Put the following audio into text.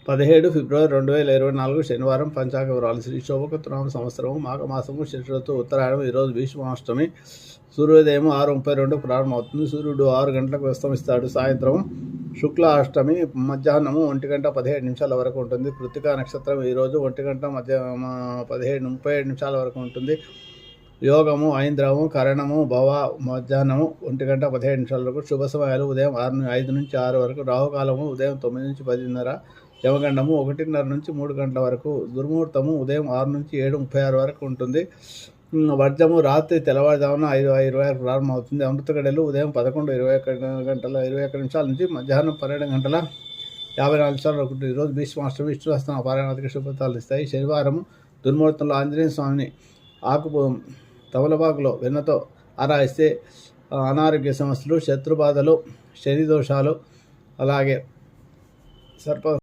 17 ఫిబ్రవరి 2024 శనివారం. పంచాంగ వివరాలు. శ్రీ శోభకృతనామ సంవత్సరము మాఘమాసము శశిఋతువు ఉత్తరాయణం. ఈరోజు భీష్మాష్టమి. సూర్యోదయం 6:32 ప్రారంభమవుతుంది. సూర్యుడు 6 గంటలకు అస్తమిస్తాడు. సాయంత్రం శుక్ల అష్టమి మధ్యాహ్నము 1:17 వరకు ఉంటుంది. కృత్తికా నక్షత్రం ఈరోజు 1:17 వరకు ఉంటుంది. యోగము ఐంద్రము కరణము భవ మధ్యాహ్నము 1:17 వరకు. శుభ సమయాలు ఉదయం 5 నుంచి 6 వరకు. రాహుకాలము ఉదయం 9 నుంచి 10:30. యమగండము 1:30 నుంచి 3 గంటల వరకు. దుర్ముహూర్తము ఉదయం 6 నుంచి 7:36 వరకు ఉంటుంది. వర్జము రాత్రి తెల్లవారుజామున 5:20 ప్రారంభమవుతుంది. అమృత గడియలు ఉదయం 11:21 నుంచి మధ్యాహ్నం 12:54 వరకు. ఈరోజు భీష్మాష్టమి. విష్ణుహస్తం పారాయణానికి శుభఫలితాలు ఇస్తాయి. శనివారం దుర్ముహూర్తంలో ఆంజనేయ స్వామిని తమలపాకులో వెన్నతో ఆరాయిస్తే అనారోగ్య సమస్యలు, శత్రుబాధలు, శని దోషాలు, అలాగే సర్ప